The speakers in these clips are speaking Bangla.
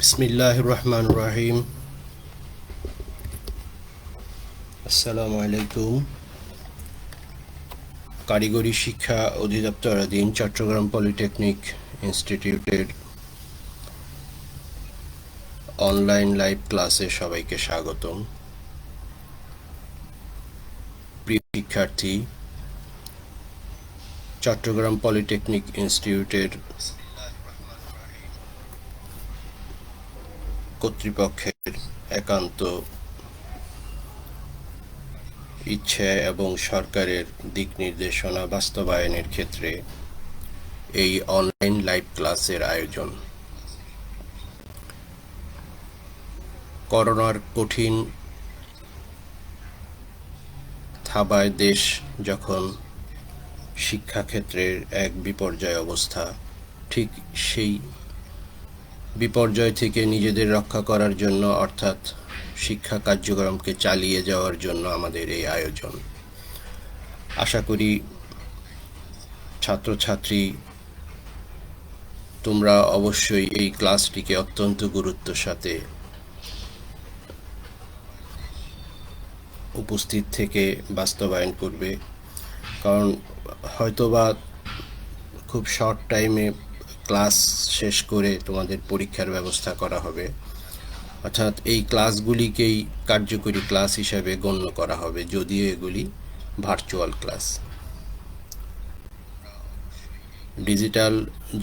বিসমিল্লাহির রহমানির রহিম। আসসালামু আলাইকুম। কারিগরি শিক্ষা অধিদপ্তরাধীন চট্টগ্রাম পলিটেকনিক ইনস্টিটিউটের অনলাইন লাইভ ক্লাসে সবাইকে স্বাগতম। প্রিয় শিক্ষার্থী, চট্টগ্রাম পলিটেকনিক ইনস্টিটিউটের কর্তৃপক্ষের একান্ত ইচ্ছে এবং সরকারের দিক নির্দেশনা বাস্তবায়নের ক্ষেত্রে এই অনলাইন লাইভ ক্লাসের আয়োজন। করোনার কঠিন থাবায় দেশ যখন শিক্ষাক্ষেত্রের এক বিপর্যয় অবস্থা, ঠিক সেই বিপর্যয় থেকে নিজেদের রক্ষা করার জন্য অর্থাৎ শিক্ষা কার্যক্রমকে চালিয়ে যাওয়ার জন্য আমাদের এই আয়োজন। আশা করি ছাত্রছাত্রী তোমরা অবশ্যই এই ক্লাসটিকে অত্যন্ত গুরুত্বের সাথে উপস্থিত থেকে বাস্তবায়ন করবে, কারণ হয়তোবা খুব শর্ট টাইমে ক্লাস শেষ করে তোমাদের পরীক্ষার ব্যবস্থা করা হবে, অর্থাৎ এই ক্লাসগুলিকেই কার্যকরী ক্লাস হিসাবে গণ্য করা হবে, যদিও এগুলি ভার্চুয়াল ক্লাস। ডিজিটাল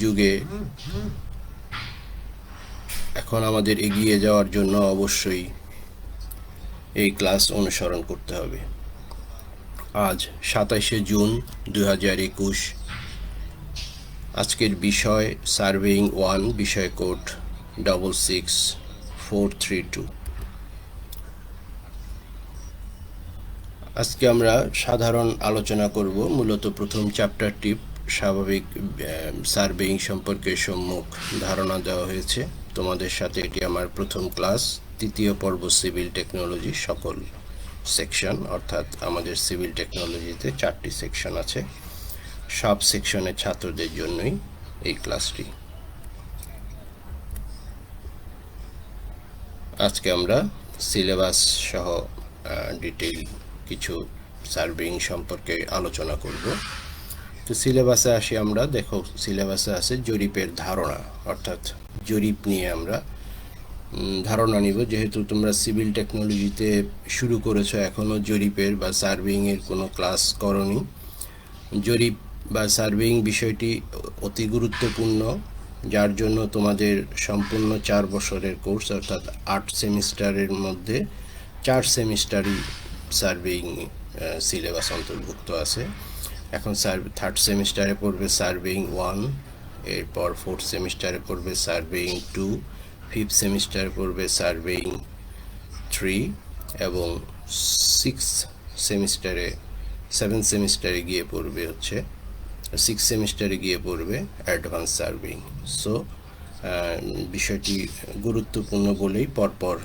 যুগে এখন আমাদের এগিয়ে যাওয়ার জন্য অবশ্যই এই ক্লাস অনুসরণ করতে হবে। আজ 27শে জুন 2021। আজকের বিষয় সার্ভেইং 1, বিষয় কোড 66432। আজকে আমরা সাধারণ আলোচনা করব। মূলত প্রথম চ্যাপ্টারটি স্বাভাবিক সার্ভেইং সম্পর্কে সম্মুখ ধারণা দেওয়া হয়েছে তোমাদের সাথে। এটি আমার প্রথম ক্লাস। তৃতীয় পর্ব সিভিল টেকনোলজি, সকল সেকশন, অর্থাৎ আমাদের সিভিল টেকনোলজিতে 4টি সেকশন আছে। সব সেকশনের ছাত্রদের জন্যই এই ক্লাসটি। আজকে আমরা সিলেবাস সহ ডিটেইল কিছু সার্ভেইং সম্পর্কে আলোচনা করব। তো সিলেবাসে আসি আমরা। দেখো, সিলেবাসে আছে জরিপের ধারণা, অর্থাৎ জরিপ নিয়ে আমরা ধারণা নিব। যেহেতু তোমরা সিভিল টেকনোলজিতে শুরু করেছো, এখনও জরিপের বা সার্ভেইংয়ের কোনো ক্লাস করনি। জরিপ বা সার্ভেইং বিষয়টি অতি গুরুত্বপূর্ণ, যার জন্য তোমাদের সম্পূর্ণ 4 বছরের কোর্স, অর্থাৎ 8 সেমিস্টারের মধ্যে 4 সেমিস্টারই সার্ভেইং সিলেবাস অন্তর্ভুক্ত আছে। এখন থার্ড সেমিস্টারে পড়বে সার্ভেইং 1, এরপর 4th সেমিস্টারে পড়বে সার্ভেইং 2, 5th সেমিস্টারে পড়বে সার্ভেইং 3, এবং 7th সেমিস্টারে গিয়ে পড়বে হচ্ছে 6th সেমিস্টারে গিয়ে পড়বে অ্যাডভান্স সার্ভেইং। সো বিষয়টি গুরুত্বপূর্ণ বলেই পরপর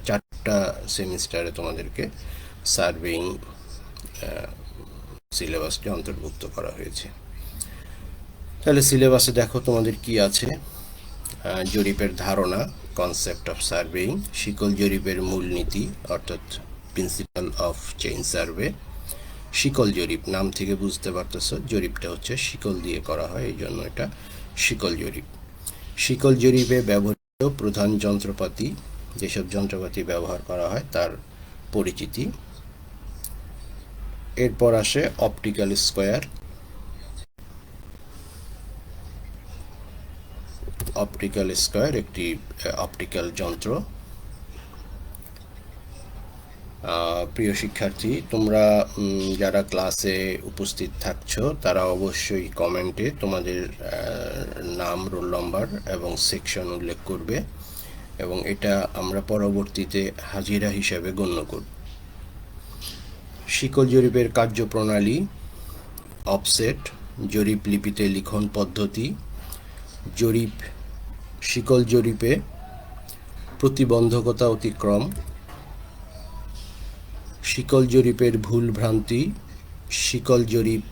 4টা সেমিস্টারে তোমাদেরকে সার্ভেইং সিলেবাসটি অন্তর্ভুক্ত করা হয়েছে। তাহলে সিলেবাসে দেখো তোমাদের কি আছে। জরিপের ধারণা, কনসেপ্ট অফ সার্ভেইং, শিকল জরিপের মূলনীতি অর্থাৎ প্রিন্সিপাল অফ চেইন সার্ভে। শিকল জরিপ, নাম থেকে বুঝতে পারতেছ জরিপটা হচ্ছে শিকল দিয়ে করা হয়, এই জন্য এটা শিকল জরিপ। শিকল জরিপে ব্যবহৃত প্রধান যন্ত্রপাতি, যেসব যন্ত্রপাতি ব্যবহার করা হয় তার পরিচিতি। এরপর আসে অপটিক্যাল স্কোয়ার। অপটিক্যাল স্কোয়ার একটি অপটিক্যাল যন্ত্র। প্রিয় শিক্ষার্থী, তোমরা যারা ক্লাসে উপস্থিত থাকছো তারা অবশ্যই কমেন্টে তোমাদের নাম, রোল নম্বর এবং সেকশন উল্লেখ করবে, এবং এটা আমরা পরবর্তীতে হাজিরা হিসাবে গণ্য করব। শিকল জরিপের কার্যপ্রণালী, অফসেট, জরিপ লিপিতে লিখন পদ্ধতি, জরিপ, শিকল জরিপে প্রতিবন্ধকতা অতিক্রম, শিকল জরিপের ভুল ভ্রান্তি, শিকল জরিপ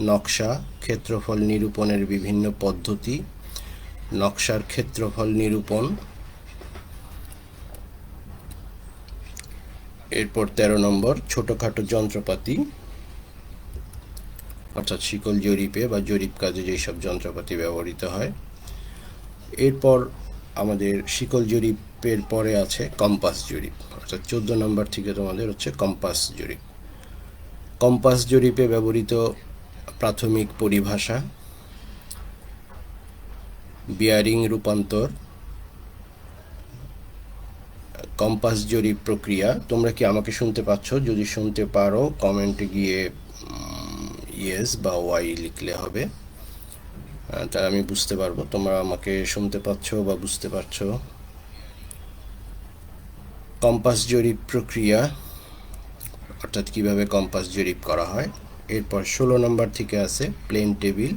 নকশা, ক্ষেত্রফল নিরূপণের বিভিন্ন পদ্ধতি, নকশার ক্ষেত্রফল নিরূপণ। এরপর 13 নম্বর ছোটখাটো যন্ত্রপাতি, অর্থাৎ শিকল জরিপে বা জরিপ কাজে যেসব যন্ত্রপাতি ব্যবহৃত হয়। এরপর আমাদের শিকল জরিপের পরে আছে কম্পাস জরিপ, অর্থাৎ 14 নম্বর থেকে তোমাদের হচ্ছে কম্পাস জরিপ। কম্পাস জরিপে ব্যবহৃত প্রাথমিক পরিভাষা, বিয়ারিং রূপান্তর, কম্পাস জরিপ প্রক্রিয়া। তোমরা কি আমাকে শুনতে পাচ্ছ? যদি শুনতে পারো কমেন্টে গিয়ে ইয়েস বা ওয়াই লিখলে হবে, তা আমি বুঝতে পারবো তোমরা আমাকে শুনতে পাচ্ছ বা বুঝতে পারছো। কম্পাস জরিপ প্রক্রিয়া, অর্থাৎ কিভাবে কম্পাস জরিপ করা হয়। এরপর 16 নম্বর থেকে আছে প্লেন টেবিল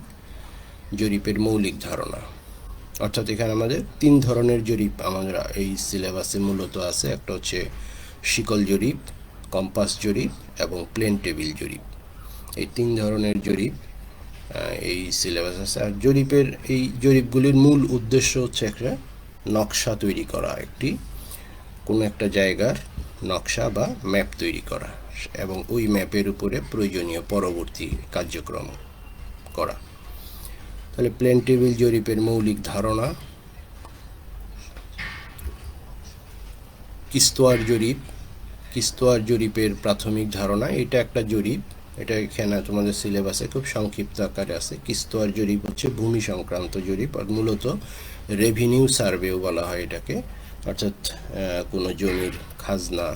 জরিপের মৌলিক ধারণা, অর্থাৎ এখানে আমাদের 3 ধরনের জরিপ আমাদের এই সিলেবাসে মূলত আছে। একটা হচ্ছে শিকল জরিপ, কম্পাস জরিপ এবং প্লেন টেবিল জরিপ। এই 3 ধরনের জরিপ এই সিলেবাস আছে। আর জরিপের এই জরিপগুলির মূল উদ্দেশ্য হচ্ছে একটা নকশা তৈরি করা, কোনো একটা জায়গার নকশা বা ম্যাপ তৈরি করা এবং ওই ম্যাপের উপরে প্রয়োজনীয় পরবর্তী কার্যক্রম করা। তাহলে প্লেন টেবিল জরিপের মৌলিক ধারণা। কিস্তোয়ার জরিপ, কিস্তোয়ার জরিপের প্রাথমিক ধারণা। এটা একটা জরিপ, এটা এখানে তোমাদের সিলেবাসে খুব সংক্ষিপ্ত আকারে আছে। কিস্তোয়ার জরিপ হচ্ছে ভূমি সংক্রান্ত জরিপ, আর মূলত রেভিনিউ সার্ভেও বলা হয় এটাকে, অর্থাৎ কোনো জমির খাজনা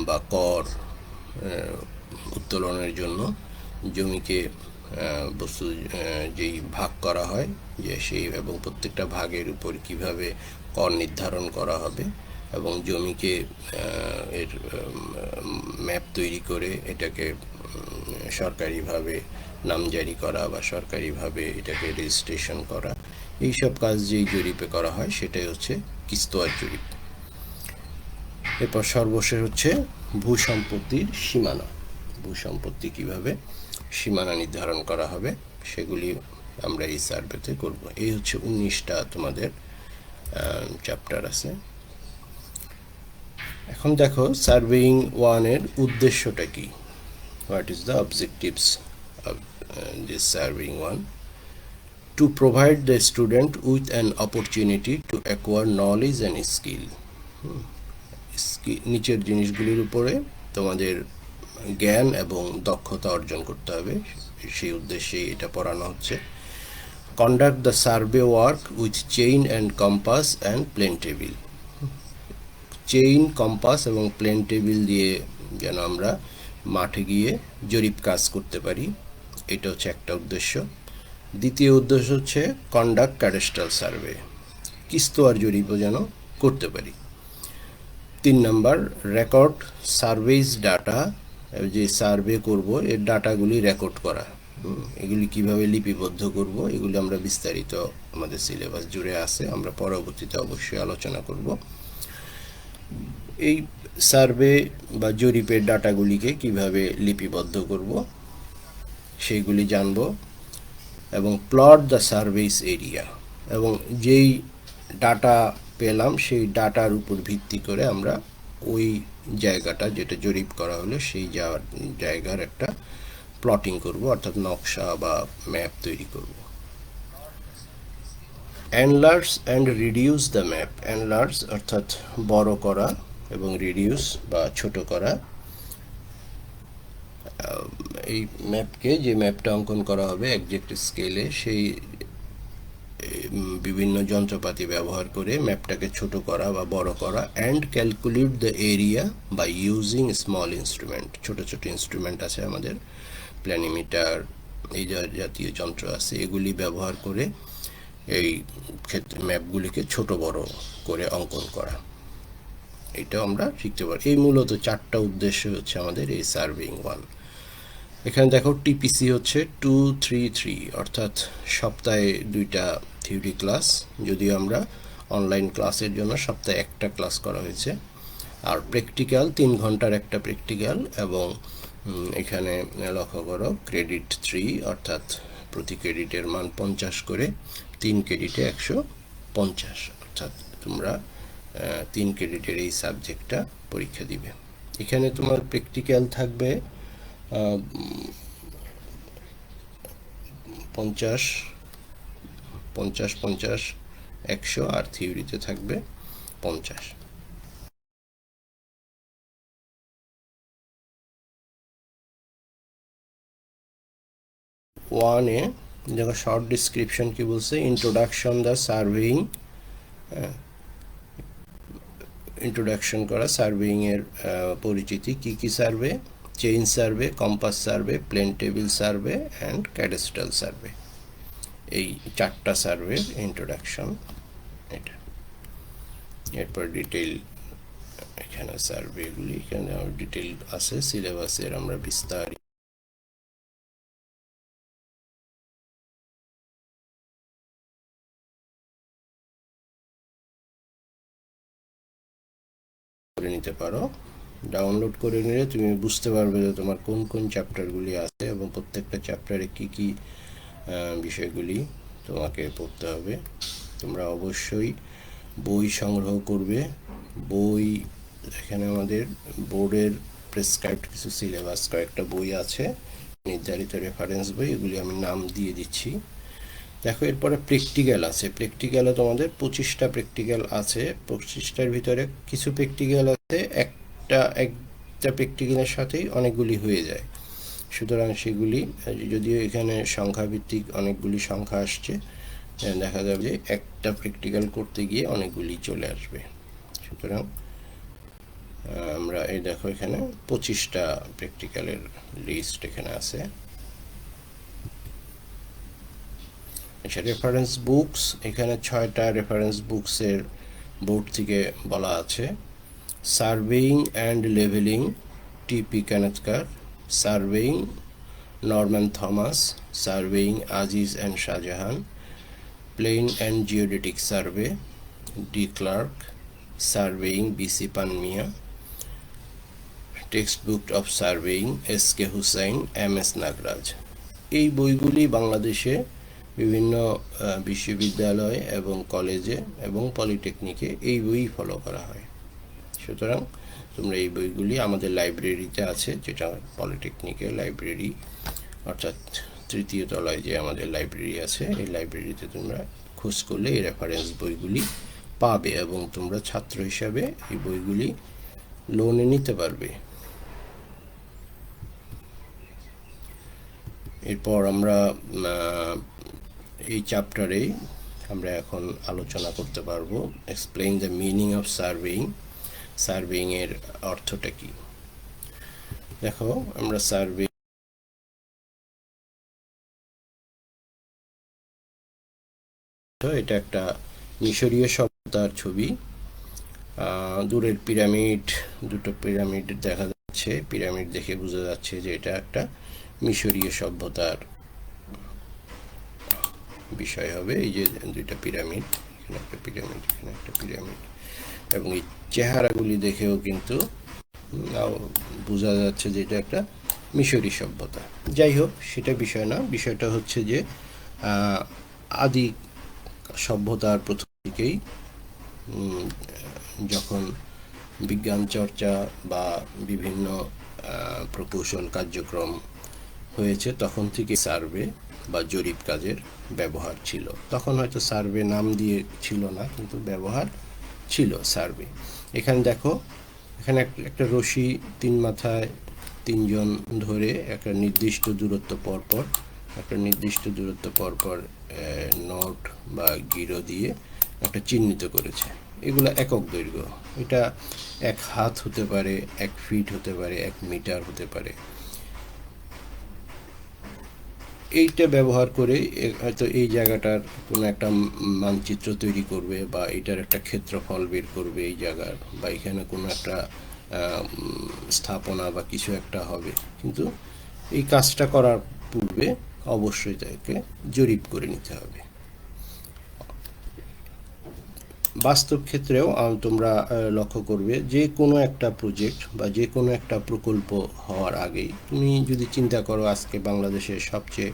বা কর উত্তোলনের জন্য জমিকে বস্তু যেই ভাগ করা হয় যে সেই এবং প্রত্যেকটা ভাগের উপর কিভাবে কর নির্ধারণ করা হবে এবং জমিকে এর ম্যাপ তৈরি করে এটাকে সরকারিভাবে নামজারি করা বা সরকারিভাবে এটাকে রেজিস্ট্রেশন করা, এইসব কাজ যেই জরিপে করা হয় সেটাই হচ্ছে কিস্তোয়ার জরিপ। এরপর সর্বশেষ হচ্ছে ভূসম্পত্তির সীমানা, ভূসম্পত্তি কিভাবে সীমানা নির্ধারণ করা হবে সেগুলি আমরা এই সার্ভেতে করব। এই হচ্ছে 19টা তোমাদের চ্যাপ্টার আছে। এখন দেখো সার্ভেইং 1 এর উদ্দেশ্যটা কি, what is the objectives of this surveying 1? To provide the student with an opportunity to acquire knowledge and skill. নিচের জিনিসগুলির উপরে তোমাদের জ্ঞান এবং দক্ষতা অর্জন করতে হবে, সেই উদ্দেশ্যে এটা পড়ানো হচ্ছে। Conduct the survey work with chain and compass and plane table. Chain, compass এবং প্লেন টেবিল দিয়ে যেন আমরা মাঠে গিয়ে জরিপ কাজ করতে পারি, এটা হচ্ছে একটা উদ্দেশ্য। দ্বিতীয় উদ্দেশ্য হচ্ছে কন্ডাক্ট ক্যাডাস্ট্রাল সার্ভে, কিস্তোয়ার জরিপও যেন করতে পারি। 3 নাম্বার রেকর্ড সার্ভেজ ডাটা, যে সার্ভে করব এর ডাটাগুলি রেকর্ড করা, এগুলি কিভাবে লিপিবদ্ধ করব এগুলি আমরা বিস্তারিত আমাদের সিলেবাস জুড়ে আছে, আমরা পরবর্তীতে অবশ্যই আলোচনা করব। এই সার্ভে বা জরিপের ডাটাগুলিকে কিভাবে লিপিবদ্ধ করব সেইগুলি জানব। এবং প্লট দ্য সার্ভেস এরিয়া, এবং যেই ডাটা পেলাম সেই ডাটার উপর ভিত্তি করে আমরা ওই জায়গাটা যেটা জরিপ করা হলো সেই জায়গার একটা প্লটিং করব, অর্থাৎ নকশা বা ম্যাপ তৈরি করব। Enlarge and reduce the map, enlarge অর্থাৎ বড় করা এবং রিডিউস বা ছোট করা। এই ম্যাপকে, যে ম্যাপটা অঙ্কন করা হবে একজ্যাক্ট স্কেলে, সেই বিভিন্ন যন্ত্রপাতি ব্যবহার করে ম্যাপটাকে ছোট করা বা বড় করা। And calculate the area by using small instrument, ছোট ছোট ইনস্ট্রুমেন্ট আছে আমাদের, প্ল্যানিমিটার, এই জাতীয় যন্ত্র আছে, এগুলি ব্যবহার করে এই ক্ষেত্রে ম্যাপগুলিকে ছোট বড় করে অঙ্কন করা, এটাও আমরা শিখতে পারি। এই মূলত 4টা উদ্দেশ্য হচ্ছে আমাদের এই সার্ভেইং 1। এখানে দেখো টিপিসি হচ্ছে 233, অর্থাৎ সপ্তাহে 2টা থিওরি ক্লাস, যদিও আমরা অনলাইন ক্লাসের জন্য সপ্তাহে 1টা ক্লাস করা হয়েছে। আর প্র্যাকটিক্যাল 3 ঘন্টার একটা প্র্যাকটিক্যাল, এবং এখানে লক্ষ্য করো ক্রেডিট 3, অর্থাৎ প্রতি ক্রেডিটের মান 50 করে, 3 ক্রেডিটে 150, অর্থাৎ তোমরা 3 ক্রেডিটের এই সাবজেক্টটা পরীক্ষা দিবে। এখানে তোমার প্র্যাকটিক্যাল থাকবে 50, 50, 50, 100, আর থিওরিতে থাকবে 50। ওয়ানে দেখো শর্ট ডিসক্রিপশন কি বলছে, ইন্ট্রোডাকশন দ্য সার্ভেইং, ইন্ট্রোডাকশন করা সার্ভেইংয়ের পরিচিতি, কি কি survey, chain survey, compass survey, plane table survey and cadastral survey, এই 4টা সার্ভের ইন্ট্রোডাকশন এটা। এরপর ডিটেইল, এখানে সার্ভেগুলি এখানে ডিটেইল আছে, সিলেবাসের আমরা বিস্তারিত করে নিতে পারো। ডাউনলোড করে নিলে তুমি বুঝতে পারবে যে তোমার কোন কোন চ্যাপ্টারগুলি আছে এবং প্রত্যেকটা চ্যাপ্টারে কি কি বিষয়গুলি তোমাকে পড়তে হবে। তোমরা অবশ্যই বই সংগ্রহ করবে। বই এখানে আমাদের বোর্ডের প্রেসক্রাইবড কিছু সিলেবাস কয়েকটা বই আছে, নির্ধারিত রেফারেন্স বই, এগুলি আমি নাম দিয়ে দিচ্ছি। দেখো এরপরে প্র্যাকটিক্যাল আছে। প্র্যাকটিক্যালে তোমাদের 25টা প্র্যাকটিক্যাল আছে। 25টার ভিতরে কিছু প্র্যাকটিক্যাল আছে একটা প্র্যাকটিক্যালের সাথেই অনেকগুলি হয়ে যায়, সুতরাং সেগুলি যদিও এখানে সংখ্যাভিত্তিক অনেকগুলি সংখ্যা আসছে, দেখা যাবে যে একটা প্র্যাকটিক্যাল করতে গিয়ে অনেকগুলি চলে আসবে। সুতরাং আমরা এই দেখো এখানে 25টা প্র্যাকটিক্যালের লিস্ট এখানে আছে। রেফারেন্স বুকস, এখানে 6টা রেফারেন্স বুকসের বোর্ড থেকে বলা আছে। Surveying and levelling, TP Kanetkar, surveying Norman Thomas, surveying Aziz and Shahjahan, plane and geodetic survey, D Clark, surveying BC Punmia, text book of surveying SK. Hussain, MS. Nagaraj. এই বইগুলি বাংলাদেশে বিভিন্ন বিশ্ববিদ্যালয় এবং কলেজে এবং পলিটেকনিকে এই বই ফলো করা হয়। সুতরাং তোমরা এই বইগুলি আমাদের লাইব্রেরিতে আছে, যেটা পলিটেকনিকের লাইব্রেরি, অর্থাৎ 3য় তলায় যে আমাদের লাইব্রেরি আছে, এই লাইব্রেরিতে তোমরা খোঁজ করলে এই রেফারেন্স বইগুলি পাবে এবং তোমরা ছাত্র হিসাবে এই বইগুলি লোনে নিতে পারবে। এরপর আমরা এই চ্যাপ্টারে আমরা এখন আলোচনা করতে পারবো explain the meaning of surveying, সার্ভেইংয়ের অর্থটা কি। দেখো আমরা সার্ভে, এটা একটা মিশরীয় সভ্যতার ছবি। দূরের পিরামিড, দুটো পিরামিড দেখা যাচ্ছে, পিরামিড দেখে বোঝা যাচ্ছে যে এটা একটা মিশরীয় সভ্যতার বিষয় হবে। এই যে 2টা পিরামিড, এখানে একটা পিরামিড, এখানে একটা পিরামিড, এবং এই চেহারাগুলি দেখেও কিন্তু বোঝা যাচ্ছে যে এটা একটা মিশরী সভ্যতা। যাই হোক, সেটা বিষয় না, বিষয়টা হচ্ছে যে আদি সভ্যতার প্রথম দিকেই যখন বিজ্ঞান চর্চা বা বিভিন্ন প্রকৌশল কার্যক্রম হয়েছে, তখন থেকে সার্ভে বা জরিপ কাজের ব্যবহার ছিল। তখন হয়তো সার্ভে নাম দিয়ে ছিল না, কিন্তু ব্যবহার ছিল সার্ভে। এখানে দেখো, এখানে একটা রশি 3 মাথায় 3 জন ধরে একটা নির্দিষ্ট দূরত্ব পরপর নট বা গিরো দিয়ে একটা চিহ্নিত করেছে। এগুলো একক দৈর্ঘ্য, এটা 1 হাত হতে পারে, 1 ফিট হতে পারে, 1 মিটার হতে পারে। এইটা ব্যবহার করে হয়তো এই জায়গাটার কোনো একটা মানচিত্র তৈরি করবে বা এটার একটা ক্ষেত্রফল বের করবে এই জায়গার, বা এখানে কোনো একটা স্থাপনা বা কিছু একটা হবে। কিন্তু এই কাজটা করার পূর্বে অবশ্যই তাকে জরিপ করে নিতে হবে। বাস্তব ক্ষেত্রেও তোমরা লক্ষ্য করবে যে কোনো একটা প্রজেক্ট বা যে কোনো একটা প্রকল্প হওয়ার আগেই তুমি যদি চিন্তা করো, আজকে বাংলাদেশের সবচেয়ে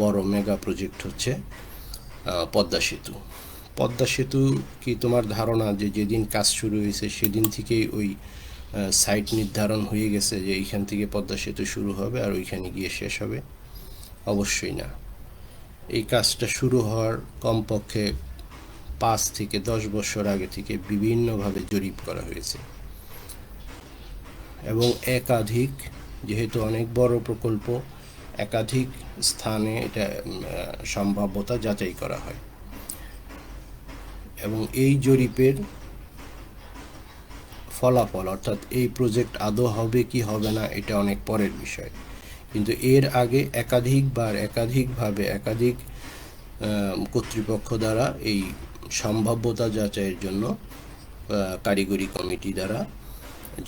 বড় মেগা প্রজেক্ট হচ্ছে পদ্মা সেতু। পদ্মা সেতু কি তোমার ধারণা যে যেদিন কাজ শুরু হয়েছে সেদিন থেকেই ওই সাইট নির্ধারণ হয়ে গেছে যে এইখান থেকে পদ্মা সেতু শুরু হবে আর ওইখানে গিয়ে শেষ হবে? অবশ্যই না। এই কাজটা শুরু হওয়ার কমপক্ষে 5 থেকে 10 বছর আগে থেকে বিভিন্নভাবে জরিপ করা হয়েছে এবং একাধিক, যেহেতু অনেক বড় প্রকল্প, একাধিক স্থানে এটা সম্ভাব্যতা যাচাই করা হয় এবং এই জরিপের ফলাফল, অর্থাৎ এই প্রজেক্ট আদৌ হবে কি হবে না এটা অনেক পরের বিষয়, কিন্তু এর আগে একাধিকভাবে একাধিক কর্তৃপক্ষ দ্বারা এই সম্ভাব্যতা যাচাইয়ের জন্য কারিগরি কমিটি দ্বারা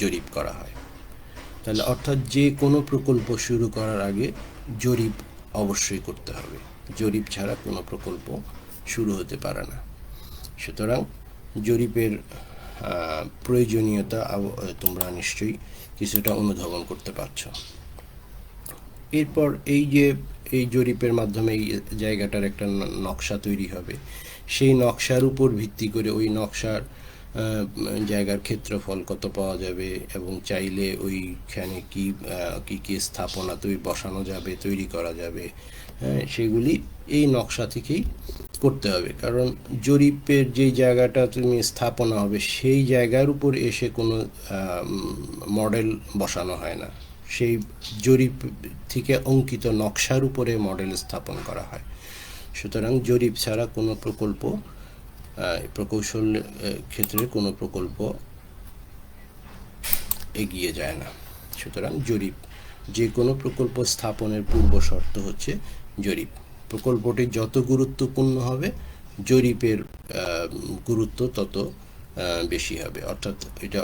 জরিপ করা হয়। তাহলে অর্থাৎ যে কোনো প্রকল্প শুরু করার আগে জরিপ অবশ্যই করতে হবে, জরিপ ছাড়া কোনো প্রকল্প শুরু হতে পারে না। সুতরাং জরিপের প্রয়োজনীয়তা তোমরা নিশ্চয়ই কিছুটা অনুধাবন করতে পারছো। এরপর এই জরিপের মাধ্যমে এই জায়গাটার একটা নকশা তৈরি হবে, সেই নকশার উপর ভিত্তি করে ওই নকশার জায়গার ক্ষেত্রফল কত পাওয়া যাবে এবং চাইলে ওইখানে কি স্থাপনা বসানো যাবে, তৈরি করা যাবে, হ্যাঁ, সেগুলি এই নকশা থেকেই করতে হবে। কারণ জরিপের যেই জায়গাটা তুমি স্থাপনা হবে সেই জায়গার উপর এসে কোনো মডেল বসানো হয় না, সেই জরিপ থেকে অঙ্কিত নকশার উপরে মডেল স্থাপন করা হয়। সুতরাং জরিপ ছাড়া কোনো প্রকৌশল ক্ষেত্রে কোনো প্রকল্প এগিয়ে যায় না। সুতরাং জরিপ, যে কোনো প্রকল্প স্থাপনের পূর্ব শর্ত হচ্ছে জরিপ। প্রকল্পটি যত গুরুত্বপূর্ণ হবে জরিপের গুরুত্ব তত বেশি হবে, অর্থাৎ এটা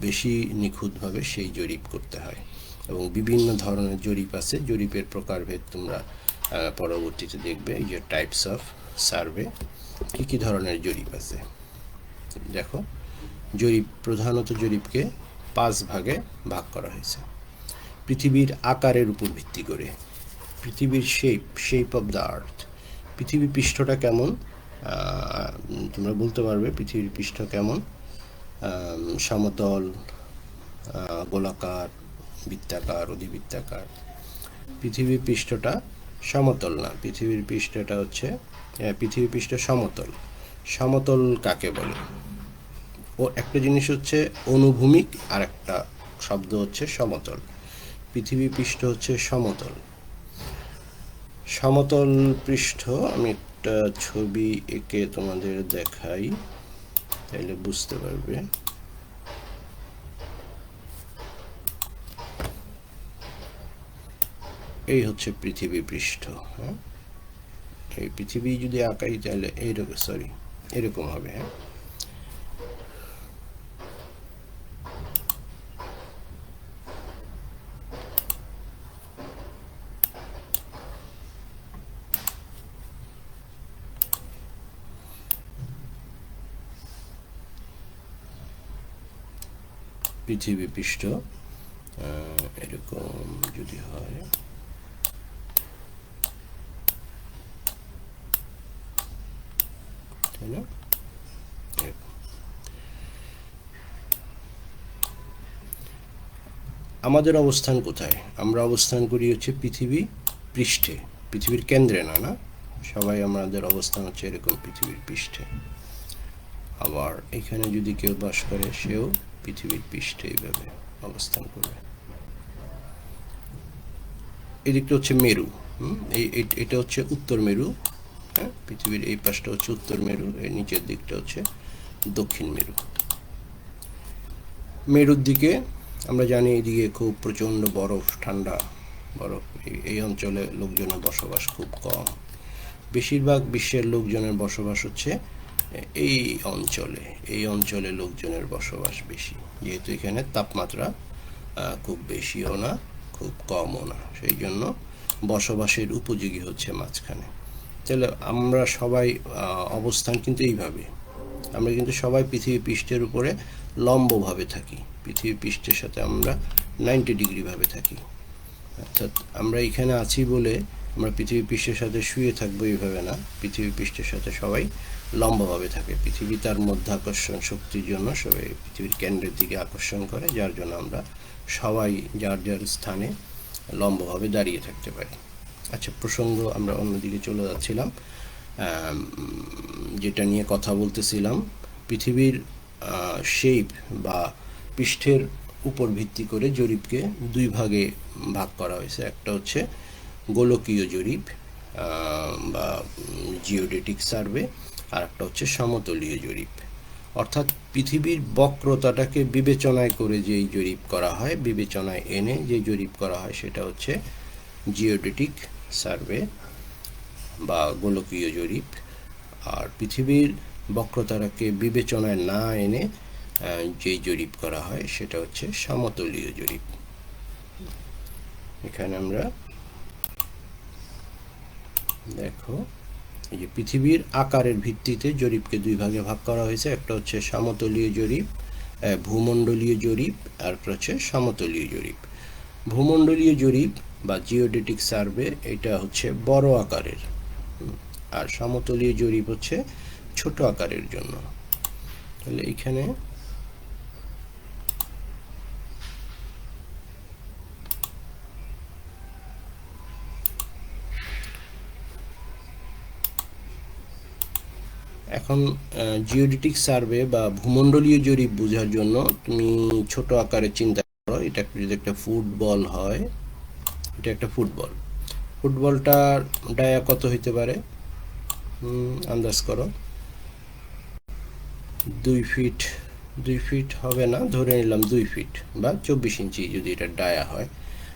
বেশি নিখুঁতভাবে সেই জরিপ করতে হয় এবং বিভিন্ন ধরনের জরিপ আছে। জরিপের প্রকারভেদ তোমরা পরবর্তীতে দেখবে, এই যে টাইপস অফ সার্ভে, কী ধরনের জরিপ আছে। দেখো, প্রধানত জরিপকে 5 ভাগে ভাগ করা হয়েছে। পৃথিবীর আকারের উপর ভিত্তি করে, পৃথিবীর শেপ অফ দ্য আর্থ, পৃথিবীর পৃষ্ঠটা কেমন, তোমরা বলতে পারবে পৃথিবীর পৃষ্ঠ কেমন, সমতল, গোলাকার, বৃত্তাকার, অধিবৃত্তাকার। পৃথিবীর পৃষ্ঠটা সমতল না, পৃথিবীর পৃষ্ঠটা হচ্ছে পৃথিবীর পৃষ্ঠ সমতল। সমতল কাকে বলে? ও একটা জিনিস হচ্ছে অনুভূমিক আর একটা শব্দ হচ্ছে সমতল। পৃথিবী পৃষ্ঠ হচ্ছে সমতল। সমতল পৃষ্ঠ, আমি একটা ছবি এঁকে তোমাদের দেখাই তাহলে বুঝতে পারবে। এই হচ্ছে পৃথিবী পৃষ্ঠ। হ্যাঁ, এই পৃথিবী যদি আঁকাই তাহলে এরকম হবে। হ্যাঁ, পৃথিবী পৃষ্ঠ এরকম যদি হয়, তাই না? আমাদের অবস্থান কোথায়? আমরা অবস্থান করি হচ্ছে পৃথিবী পৃষ্ঠে, পৃথিবীর কেন্দ্রে না, সবাই আমাদের অবস্থান হচ্ছে এরকম পৃথিবীর পৃষ্ঠে। আবার এখানে যদি কেউ বাস করে সেও পৃথিবীর পৃষ্ঠে এইভাবে অবস্থান করবে। এদিকটা হচ্ছে মেরু, এটা হচ্ছে উত্তর মেরু। হ্যাঁ, পৃথিবীর এই পাশটা হচ্ছে উত্তর মেরু, এর নিচের দিকটা হচ্ছে দক্ষিণ মেরু। মেরুর দিকে আমরা জানি এদিকে খুব প্রচণ্ড বরফ, ঠান্ডা বরফ। এই অঞ্চলে লোকজনের বসবাস খুব কম। বেশিরভাগ বিশ্বের লোকজনের বসবাস হচ্ছে এই অঞ্চলে লোকজনের বসবাস বেশি, যেহেতু এখানে তাপমাত্রা খুব বেশিও না খুব কমও না, সেই জন্য বসবাসের উপযোগী হচ্ছে মাঝখানে। তাহলে আমরা সবাই অবস্থান কিন্তু এইভাবে, আমরা কিন্তু সবাই পৃথিবী পৃষ্ঠের উপরে লম্বভাবে থাকি, পৃথিবী পৃষ্ঠের সাথে আমরা 90 ডিগ্রি ভাবে থাকি। অর্থাৎ আমরা এখানে আছি বলে আমরা পৃথিবী পৃষ্ঠের সাথে শুয়ে থাকবো এইভাবে না, পৃথিবী পৃষ্ঠের সাথে সবাই লম্বাভাবে থাকে। পৃথিবী তার মধ্যে আকর্ষণ শক্তির জন্য সবাই পৃথিবীর কেন্দ্রের দিকে আকর্ষণ করে, যার জন্য আমরা সবাই যার যার স্থানে লম্বাভাবে দাঁড়িয়ে থাকতে পারি। আচ্ছা, প্রসঙ্গ আমরা অন্যদিকে চলে যাচ্ছিলাম। যেটা নিয়ে কথা বলতেছিলাম, পৃথিবীর শেপ বা পৃষ্ঠের উপর ভিত্তি করে জরিপকে দুই ভাগে ভাগ করা হয়েছে। একটা হচ্ছে গোলকীয় জরিপ বা জিওডেটিক সার্ভে, আর একটা হচ্ছে সমতলীয় জরিপ। অর্থাৎ পৃথিবীর বক্রতাটাকে বিবেচনায় করে যেই জরিপ করা হয়, বিবেচনায় এনে যে জরিপ করা হয়, সেটা হচ্ছে জিওডেটিক সার্ভে বা গোলকীয় জরিপ। আর পৃথিবীর বক্রতাটাকে বিবেচনায় না এনে যেই জরিপ করা হয়, সেটা হচ্ছে সমতলীয় জরিপ। এখানে আমরা দেখো, এই যে পৃথিবীর আকারের ভিত্তিতে জরিপকে দুই ভাগে ভাগ করা হয়েছে। একটা হচ্ছে সমতলীয় জরিপ, ভূমণ্ডলীয় জরিপ, আর একটা হচ্ছে সমতলীয় জরিপ। ভূমণ্ডলীয় জরিপ বা জিওডেটিক সার্ভে এটা হচ্ছে বড় আকারের, আর সমতলীয় জরিপ হচ্ছে ছোট আকারের জন্য। তাহলে এখানে এখন জিওডেটিক সার্ভে বা ভূমণ্ডলীয় জরিপ বোঝার জন্য তুমি ছোট আকারে চিন্তা করো। এটা যদি একটা ফুটবল হয়, এটা একটা ফুটবল, ফুটবলটার ডায়া কত হইতে পারে? আন্দাজ করো। 2 ফিট, 2 ফিট হবে না, ধরে নিলাম 2 ফিট বা 24 ইঞ্চি যদি এটা ডায়া হয়।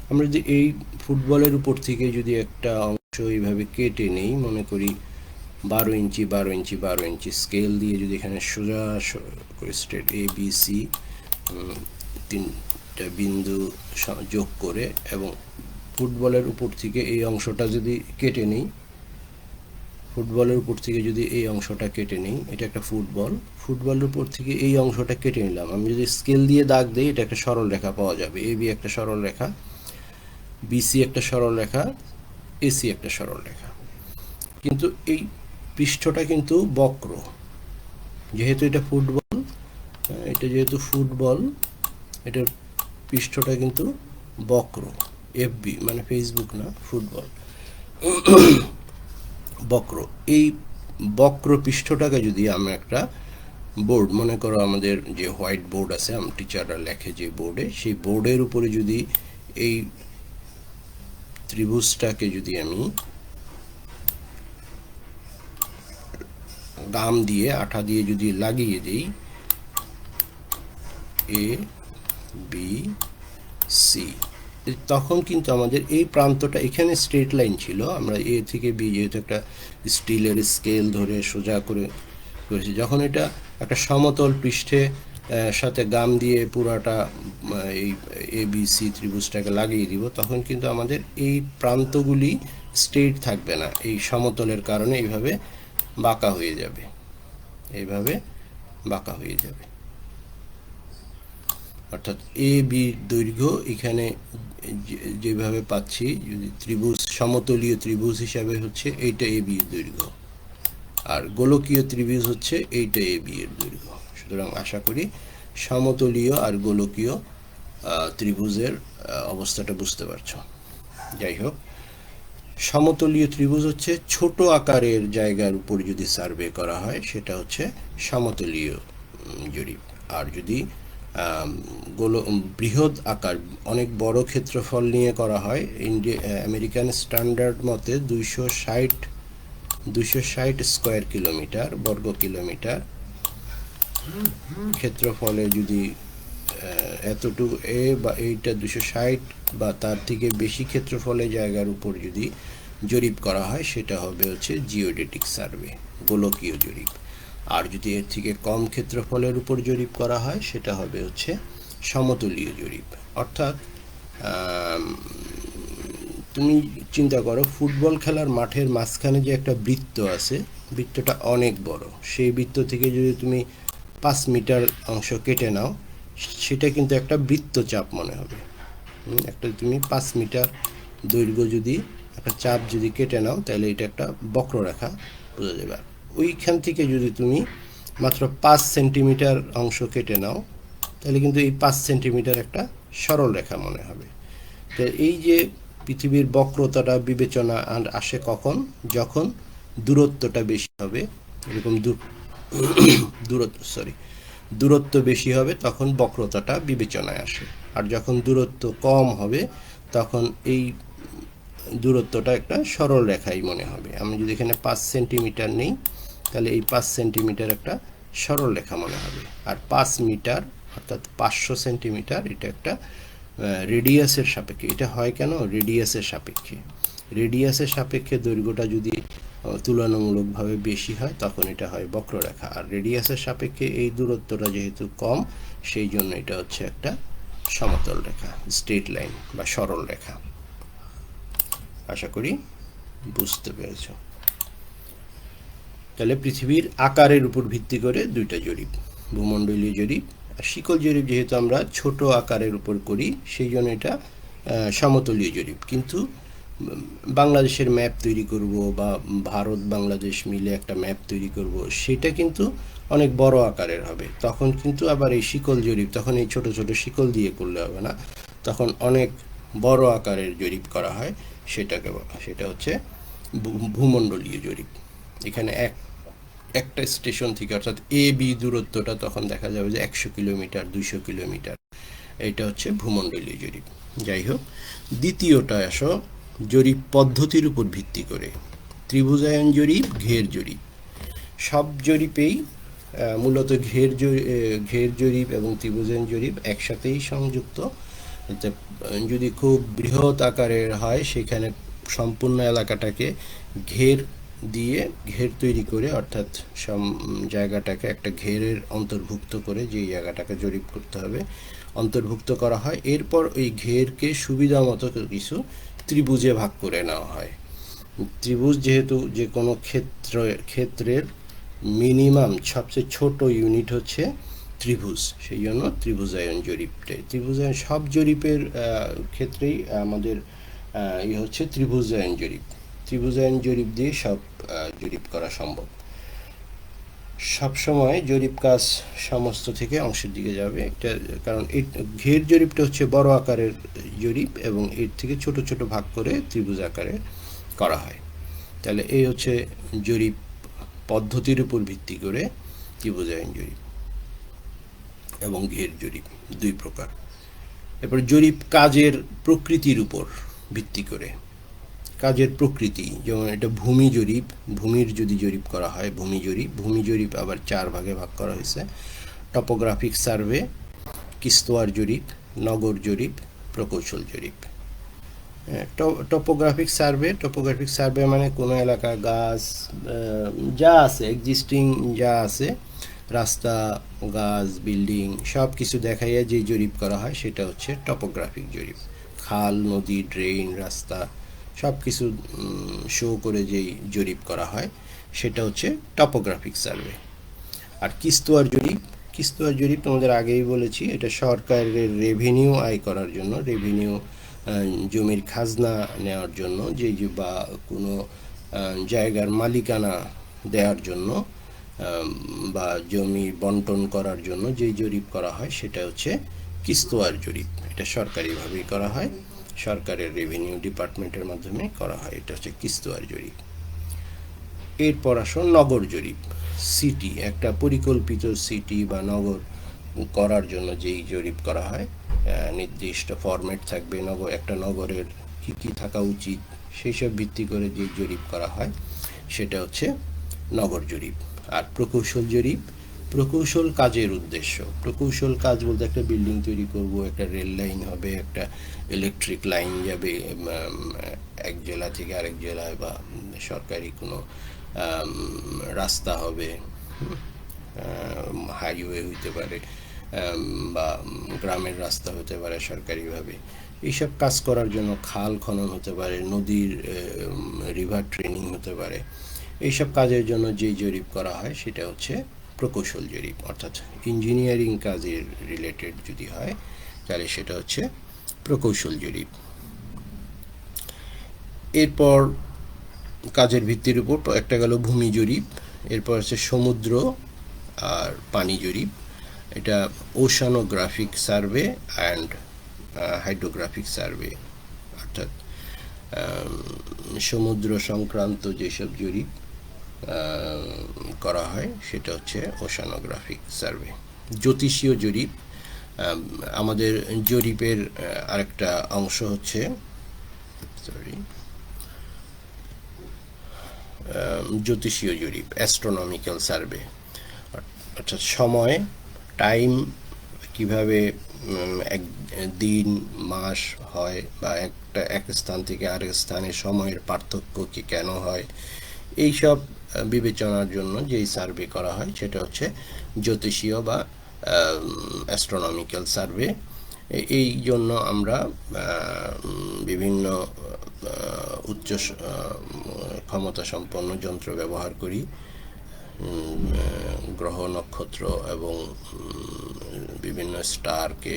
আমরা যদি এই ফুটবলের উপর থেকে যদি একটা অংশ এইভাবে কেটে নেই, মনে করি 12 ইঞ্চি 12 ইঞ্চি 12 ইঞ্চি স্কেল দিয়ে যদি এখানে সোজা করে স্ট্রেট এ বি সি তিনটা বিন্দু যোগ করে এবং ফুটবলের উপর থেকে এই অংশটা যদি কেটে নিই, ফুটবলের উপর থেকে যদি এই অংশটা কেটে নিই, এটা একটা ফুটবল, ফুটবলের উপর থেকে এই অংশটা কেটে নিলাম। আমি যদি স্কেল দিয়ে দাগ দিই, এটা একটা সরল রেখা পাওয়া যাবে। এ বি একটা সরল রেখা, বিসি একটা সরল রেখা, এসি একটা সরল রেখা। কিন্তু এই পৃষ্ঠটা কিন্তু বক্র, যেহেতু এটা ফুটবল, এটা যেহেতু ফুটবল, এটার পৃষ্ঠটা কিন্তু বক্র। এফবি মানে ফেসবুক না, ফুটবল বক্র। এই বক্র পৃষ্ঠটাকে যদি আমরা একটা বোর্ড, মনে করো আমাদের যে হোয়াইট বোর্ড আছে, আমার টিচাররা লেখে যে বোর্ডে, সেই বোর্ডের উপরে যদি এই ত্রিভুজটাকে যদি আমি গাম দিয়ে আঠা দিয়ে যদি লাগিয়ে দিই, এ বি সি, তখন কিন্তু আমাদের এই প্রান্তটা এখানে স্ট্রেট লাইন ছিল। আমরা এ থেকে বি যেহেতু একটা স্টিলের স্কেল ধরে সোজা করে করেছি, যখন এটা একটা সমতল পৃষ্ঠে সাথে গাম দিয়ে পুরাটা এই এ বি সি ত্রিভুজটাকে লাগিয়ে দিব, তখন কিন্তু আমাদের এই প্রান্তগুলি স্ট্রেট থাকবে না, এই সমতলের কারণে এইভাবে বাঁকা হয়ে যাবে, এইভাবে বাঁকা হয়ে যাবে। অর্থাৎ এ বি দৈর্ঘ্য এখানে যেভাবে পাচ্ছি, যদি ত্রিভুজ সমতলীয় ত্রিভুজ হিসাবে হচ্ছে এইটা এ বি এর দৈর্ঘ্য, আর গোলকীয় ত্রিভুজ হচ্ছে এইটা এ বি এর দৈর্ঘ্য। সুতরাং আশা করি সমতলীয় আর গোলকীয় ত্রিভুজের অবস্থাটা বুঝতে পারছো। যাই হোক, সমতলীয় ত্রিভুজ হচ্ছে ছোট আকারের জায়গার উপর যদি সার্ভে করা হয়, সেটা হচ্ছে সমতলীয় জরিপ। আর যদি বৃহৎ আকার, অনেক বড় ক্ষেত্রফল নিয়ে করা হয়, আমেরিকান স্ট্যান্ডার্ড মতে 260 স্কোয়ার কিলোমিটার, বর্গ কিলোমিটার ক্ষেত্রফলে যদি এতটুকু বা এইটা 260 বা তার থেকে বেশি ক্ষেত্রফলে জায়গার উপর যদি জরিপ করা হয়, সেটা হবে হচ্ছে জিওডেটিক সার্ভে, গোলকীয় জরিপ। আর যদি এর থেকে কম ক্ষেত্রফলের উপর জরিপ করা হয়, সেটা হবে হচ্ছে সমতলীয় জরিপ। অর্থাৎ তুমি চিন্তা করো, ফুটবল খেলার মাঠের মাঝখানে যে একটা বৃত্ত আছে, বৃত্তটা অনেক বড়, সেই বৃত্ত থেকে যদি তুমি 5 মিটার অংশ কেটে নাও, সেটা কিন্তু একটা বৃত্তচাপ মনে হবে। একটা তুমি 5 মিটার দৈর্ঘ্য যদি একটা চাপ যদি কেটে নাও তাহলে এটা একটা বক্ররেখা বোঝা যাবে। ওইখান থেকে যদি তুমি মাত্র 5 সেন্টিমিটার অংশ কেটে নাও তাহলে কিন্তু এই 5 সেন্টিমিটার একটা সরল রেখা মনে হবে। তো এই যে পৃথিবীর বক্রতাটা বিবেচনা আসে কখন, যখন দূরত্বটা বেশি হবে, এরকম দূরত্ব বেশি হবে তখন বক্রতাটা বিবেচনায় আসে। আর যখন দূরত্ব কম হবে তখন এই দূরত্বটা একটা সরল রেখাই মনে হবে। আমি যদি এখানে 5 সেন্টিমিটার নেই তাহলে এই 5 সেন্টিমিটার একটা সরল রেখা মনে হবে। আর 5 মিটার অর্থাৎ 500 সেন্টিমিটার এটা একটা রেডিয়াসের সাপেক্ষে। এটা হয় কেন? রেডিয়াসের সাপেক্ষে। রেডিয়াসের সাপেক্ষে দৈর্ঘ্যটা যদি তুলনামূলকভাবে বেশি হয় তখন এটা হয় বক্ররেখা। আর রেডিয়াসের সাপেক্ষে এই দূরত্বটা যেহেতু কম সেই জন্য এটা হচ্ছে একটা সমতল রেখা, স্ট্রেট লাইন বা সরল রেখা। আশা করি বুঝতে পেরেছ। তাহলে পৃথিবীর আকারের উপর ভিত্তি করে দুইটা জরিপ, ভূমণ্ডলীয় জরিপ আর শিকল জরিপ। যেহেতু আমরা ছোট আকারের উপর করি সেই জন্য এটা সমতলীয় জরিপ। কিন্তু বাংলাদেশের ম্যাপ তৈরি করব বা ভারত বাংলাদেশ মিলে একটা ম্যাপ তৈরি করব, সেটা কিন্তু অনেক বড় আকারের হবে। তখন কিন্তু আবার এই শিকল জরিপ, তখন এই ছোট ছোট শিকল দিয়ে করলে হবে না, তখন অনেক বড় আকারের জরিপ করা হয়। সেটা হচ্ছে ভূমণ্ডলীয় জরিপ। এখানে একটা স্টেশন থেকে অর্থাৎ এ বি দূরত্বটা তখন দেখা যাবে যে 100 কিলোমিটার 200 কিলোমিটার। এটা হচ্ছে ভূমণ্ডলীয় জরিপ। যাই হোক, দ্বিতীয়টা আসো জরিপ পদ্ধতির উপর ভিত্তি করে, ত্রিভুজায়ন জরিপ, ঘের জরিপ। সব জরিপেই মূলত ঘের জরিপ এবং ত্রিভুজায়ন জরিপ একসাথেই সংযুক্ত। যদি খুব বৃহৎ আকারের হয় সেখানে সম্পূর্ণ এলাকাটাকে ঘের দিয়ে ঘের তৈরি করে, অর্থাৎ জায়গাটাকে একটা ঘেরের অন্তর্ভুক্ত করে, যেই জায়গাটাকে জরিপ করতে হবে অন্তর্ভুক্ত করা হয়। এরপর ওই ঘেরকে সুবিধা মতো কিছু ত্রিভুজে ভাগ করে নেওয়া হয়। ত্রিভুজ যেহেতু যে কোনো ক্ষেত্রের মিনিমাম সবচেয়ে ছোট ইউনিট হচ্ছে ত্রিভুজ, সেই জন্য ত্রিভুজায়ন জরিপটাই। ত্রিভুজায়ন সব জরিপের ক্ষেত্রেই আমাদের হচ্ছে ত্রিভুজায়ন জরিপ। ত্রিভুজায়ন জরিপ দিয়ে সব জরিপ করা সম্ভব। সবসময় জরিপ কাজ সমস্ত থেকে অংশের দিকে যাবে, এটা কারণ এই ঘের জরিপটা হচ্ছে বড় আকারের জরিপ এবং এর থেকে ছোট ছোট ভাগ করে ত্রিভুজ আকারে করা হয়। তাহলে এই হচ্ছে জরিপ পদ্ধতির উপর ভিত্তি করে ত্রিভুজায়ন জরিপ এবং ঘের জরিপ দুই প্রকার। এরপর জরিপ কাজের প্রকৃতির উপর ভিত্তি করে। কাজের প্রকৃতি, যেমন এটা ভূমি জরিপ, ভূমির যদি জরিপ করা হয় ভূমি জরিপ আবার 4 ভাগে ভাগ করা হয়েছে: টপোগ্রাফিক সার্ভে, কিস্তোয়ার জরিপ, নগর জরিপ, প্রকৌশল জরিপ। টপোগ্রাফিক সার্ভে মানে কোনো এলাকা গাছ যা আছে, এক্সিস্টিং যা আছে, রাস্তা, গাছ, বিল্ডিং সব কিছু দেখাইয়া যে জরিপ করা হয় সেটা হচ্ছে টপোগ্রাফিক জরিপ। খাল, নদী, ড্রেন, রাস্তা সব কিছু শো করে যেই জরিপ করা হয় সেটা হচ্ছে টপোগ্রাফিক সার্ভে। আর কিস্তোয়ার জরিপ তোমাদের আগেই বলেছি, এটা সরকারের রেভিনিউ আয় করার জন্য, রেভিনিউ জমির খাজনা নেওয়ার জন্য, যে বা কোনো জায়গার মালিকানা দেওয়ার জন্য বা জমি বন্টন করার জন্য যে জরিপ করা হয় সেটা হচ্ছে কিস্তোয়ার জরিপ। এটা সরকারিভাবেই করা হয়, সরকারের রেভিনিউ ডিপার্টমেন্টের মাধ্যমে করা হয়। এটা হচ্ছে কিস্তোয়ার জরিপ। এরপর আসো নগর জরিপ। সিটি, একটা পরিকল্পিত সিটি বা নগর করার জন্য যেই জরিপ করা হয়, নির্দিষ্ট ফরম্যাট থাকবে, একটা নগরের কী কী থাকা উচিত সেই সব ভিত্তি করে যে জরিপ করা হয় সেটা হচ্ছে নগর জরিপ। আর প্রকৌশল কাজের উদ্দেশ্য। প্রকৌশল কাজ বলতে একটা বিল্ডিং তৈরি করব, একটা রেল লাইন হবে, একটা ইলেকট্রিক লাইন যাবে এক জেলা থেকে আরেক জেলায়, বা সরকারি কোনো রাস্তা হবে, হাইওয়ে হইতে পারে বা গ্রামের রাস্তা হতে পারে সরকারিভাবে। এইসব কাজ করার জন্য খাল খনন হতে পারে, নদীর রিভার ট্রেনিং হতে পারে। এইসব কাজের জন্য যে জরিপ করা হয় সেটা হচ্ছে প্রকৌশল জরিপ। অর্থাৎ ইঞ্জিনিয়ারিং কাজের রিলেটেড যদি হয় তাহলে সেটা হচ্ছে প্রকৌশল জরিপ। এরপর কাজের ভিত্তির উপর একটা গেল ভূমি জরিপ, এরপর হচ্ছে সমুদ্র আর পানি জরিপ, এটা oceanographic survey and hydrographic survey, অর্থাৎ সমুদ্র সংক্রান্ত যেসব জরিপ করা হয় সেটা হচ্ছে ওশানোগ্রাফিক সার্ভে। জ্যোতিষীয় জরিপ, আমাদের জরিপের আরেকটা অংশ হচ্ছে জ্যোতিষীয় জরিপ, অ্যাস্ট্রোনমিক্যাল সার্ভে, অর্থাৎ সময়, টাইম, কিভাবে এক দিন মাস হয় বা এক স্থান থেকে আরেক স্থানে সময়ের পার্থক্য কি কেন হয়, এইসব বিবেচনার জন্য যেই সার্ভে করা হয় সেটা হচ্ছে জ্যোতিষীয় বা অ্যাস্ট্রোনমিক্যাল সার্ভে। এই জন্য আমরা বিভিন্ন উচ্চ ক্ষমতা সম্পন্ন যন্ত্র ব্যবহার করি, গ্রহ নক্ষত্র এবং বিভিন্ন স্টারকে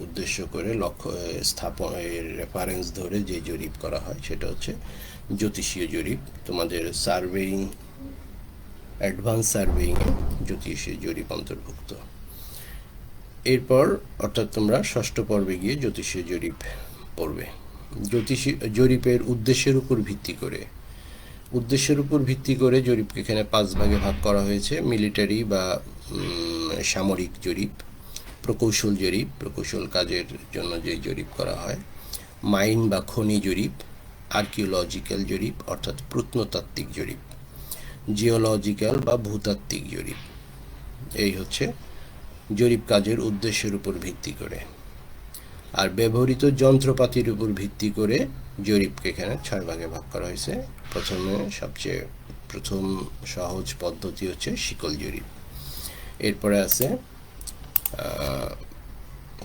উদ্দেশ্য করে লক্ষ্য স্থাপনের রেফারেন্স ধরে যে জরিপ করা হয় সেটা হচ্ছে জ্যোতিষীয় জরিপ। তোমাদের সার্ভেইং, অ্যাডভান্স সার্ভেইং জ্যোতিষীয় জরিপ অন্তর্ভুক্ত। এরপর অর্থাৎ তোমরা ষষ্ঠ পর্বে গিয়ে জ্যোতিষীয় জরিপ পড়বে। জ্যোতিষী জরিপের উদ্দেশ্যের উপর ভিত্তি করে জরিপকে এখানে 5 ভাগে ভাগ করা হয়েছে। মিলিটারি বা সামরিক জরিপ, প্রকৌশল জরিপ, প্রকৌশল কাজের জন্য যে জরিপ করা হয়, মাইন বা খনি জরিপ, আর্কিওলজিক্যাল জরিপ অর্থাৎ প্রত্নতাত্ত্বিক জরিপ, জিওলজিক্যাল বা ভূতাত্ত্বিক জরিপ। এই হচ্ছে জরিপ কাজের উদ্দেশ্যের উপর ভিত্তি করে। আর ব্যবহৃত যন্ত্রপাতির উপর ভিত্তি করে জরিপকে এখানে 6 ভাগে ভাগ করা হয়েছে। সবচেয়ে প্রথম সহজ পদ্ধতি হচ্ছে শিকল জরিপ। এরপরে আছে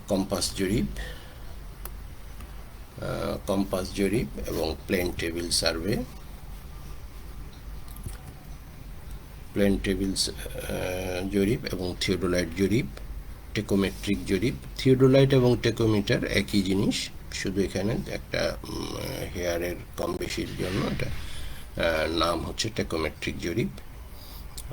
কম্পাস জরিপ এবং প্লেন টেবিল সার্ভে, জরিপ এবং থিওডোলাইট জরিপ, টেকোমেট্রিক জরিপ। থিওডোলাইট এবং টেকোমিটার একই জিনিস, শুধু এখানে একটা হেয়ারের কম বেশির জন্য এটা নাম হচ্ছে টেকোমেট্রিক জরিপ।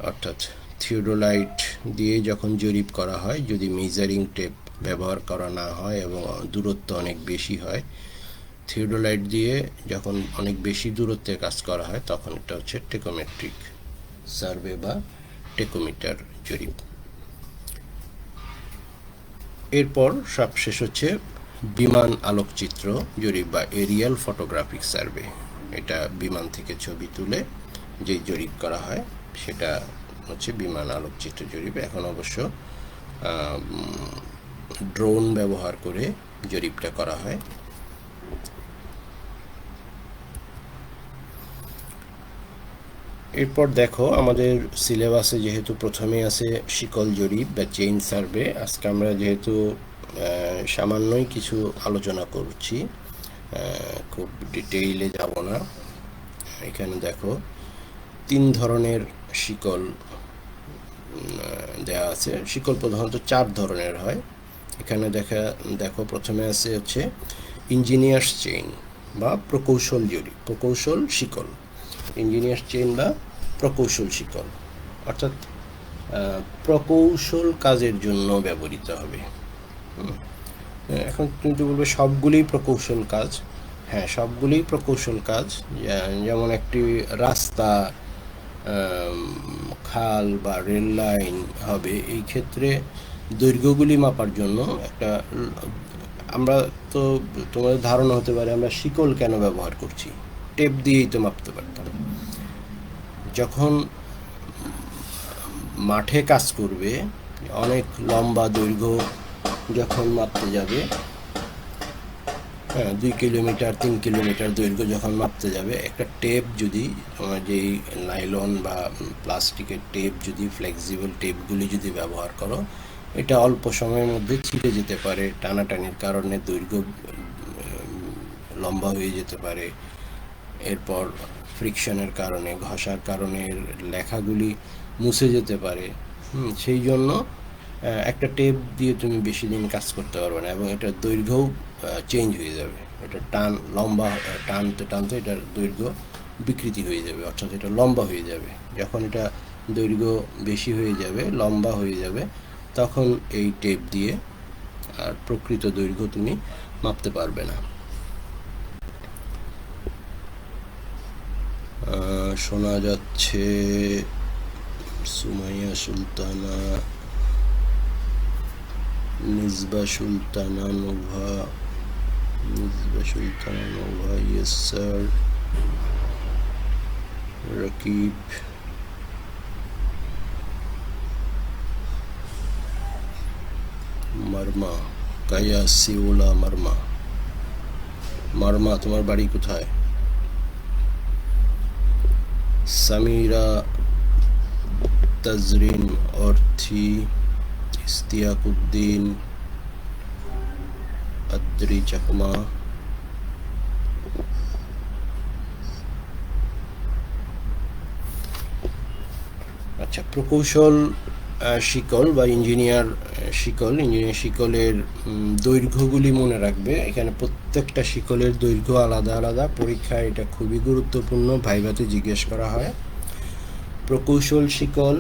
অর্থাৎ থিওডোলাইট দিয়ে যখন জরিপ করা হয়, যদি মেজারিং টেপ ব্যবহার করা না হয় এবং দূরত্ব অনেক বেশি হয়, থিওডোলাইট দিয়ে যখন অনেক বেশি দূরত্বে কাজ করা হয় তখন এটা হচ্ছে টেকোমেট্রিক সার্ভে বা টেকোমিটার জরিপ। এরপর সবশেষ হচ্ছে বিমান আলোকচিত্র জরিপ বা এরিয়াল ফটোগ্রাফিক সার্ভে। এটা বিমান থেকে ছবি তুলে যে জরিপ করা হয় সেটা হচ্ছে বিমান আলোকচিত্র জরিপ। এখন অবশ্য ড্রোন ব্যবহার করে জরিপটা করা হয়। এরপর দেখো আমাদের সিলেবাসে যেহেতু প্রথমে আছে শিকল জরিপ বা চেইন সার্ভে, আজকে আমরা যেহেতু সামান্যই কিছু আলোচনা করছি, খুব ডিটেইলে যাব না। এখানে দেখো 3 ধরনের শিকল দেওয়া আছে। শিকল প্রধানত 4 ধরনের হয়। এখানে দেখো প্রথমে আছে হচ্ছে ইঞ্জিনিয়ার্স চেইন বা প্রকৌশল শিকল, ইঞ্জিনিয়ার্স চেইন বা প্রকৌশল শিকল, অর্থাৎ প্রকৌশল কাজের জন্য ব্যবহৃত হবে। এখন কিন্তু বলবে সবগুলোই প্রকৌশল কাজ। হ্যাঁ, সবগুলোই প্রকৌশল কাজ। যেমন একটি রাস্তা, খাল বা রেল লাইন হবে, এই ক্ষেত্রে দৈর্ঘ্যগুলি মাপার জন্য আমরা তো তোমাদের ধারণা হতে পারে আমরা শিকল কেন ব্যবহার করছি, টেপ দিয়েই তো মাপতে পারতাম। যখন মাঠে কাজ করবে, অনেক লম্বা দৈর্ঘ্য যখন মাপতে যাবে, 2 কিলোমিটার 3 কিলোমিটার দৈর্ঘ্য যখন মাপতে যাবে, একটা টেপ যদি যেই নাইলন বা প্লাস্টিকের টেপ, যদি ফ্লেক্সিবল টেপগুলি যদি ব্যবহার করো, এটা অল্প সময়ের মধ্যে ছিঁড়ে যেতে পারে, টানাটানির কারণে দৈর্ঘ্য লম্বা হয়ে যেতে পারে। এরপর ফ্রিকশনের কারণে, ঘষার কারণে লেখাগুলি মুছে যেতে পারে। সেই জন্য একটা টেপ দিয়ে তুমি বেশি দিন কাজ করতে পারবে না এবং এটার দৈর্ঘ্যও চেঞ্জ হয়ে যাবে। এটা লম্বা টানতে টানতে এটার দৈর্ঘ্য বিকৃতি হয়ে যাবে, অর্থাৎ এটা লম্বা হয়ে যাবে। যখন এটা দৈর্ঘ্য বেশি হয়ে যাবে, লম্বা হয়ে যাবে, তখন এই টেপ দিয়ে আর প্রকৃত দৈর্ঘ্য তুমি মাপতে পারবে না। শোনা যাচ্ছে সুমাইয়া সুলতানা, নিসবা সুলতানা নোভা, ইয়েস স্যার, রকিব, মারমা, কায়া সিওলা মারমা। মারমা, তোমার বাড়ি কোথায়? সামিরা তাজরিন অর্থী, ইস্তিয়াকুদ্দিন, আদ্রি চাকমা। আচ্ছা, প্রকৌশল শিকল বা ইঞ্জিনিয়ার শিকলের দৈর্ঘ্যগুলি মনে রাখবে। এখানে প্রত্যেকটা শিকলের দৈর্ঘ্য আলাদা আলাদা। পরীক্ষায় এটা খুবই গুরুত্বপূর্ণ, ভাইভাতে জিজ্ঞেস করা হয়। প্রকৌশল শিকল,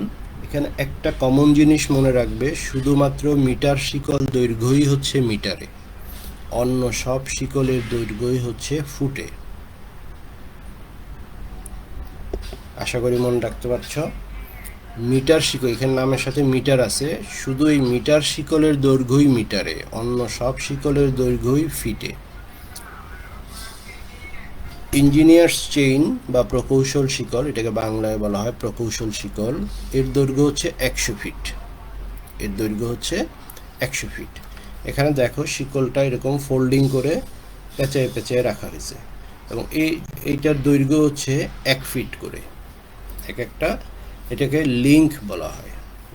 এখানে একটা কমন জিনিস মনে রাখবে, শুধুমাত্র মিটার শিকল দৈর্ঘ্যই হচ্ছে মিটারে, অন্য সব শিকলের দৈর্ঘ্যই হচ্ছে ফুটে। আশা করি মনে রাখতে পারছ। মিটার শিকল, এখানে নামের সাথে মিটার আছে, শুধু এই মিটার শিকলের দৈর্ঘ্যই মিটারে, অন্য সব শিকলের দৈর্ঘ্যই ফিটে। ইঞ্জিনিয়ার্স চেইন বা প্রকৌশল শিকল, এটাকে বাংলায় বলা হয় প্রকৌশল শিকল, এর দৈর্ঘ্য হচ্ছে 100 ফিট। এর দৈর্ঘ্য হচ্ছে 100 ফিট। এখানে দেখো শিকলটা এরকম ফোল্ডিং করে পেঁচায় পেঁচায় রাখা হয়েছে, এবং এইটার দৈর্ঘ্য হচ্ছে 1 ফিট করে। একটা এটাকে লিঙ্ক বলা হয়।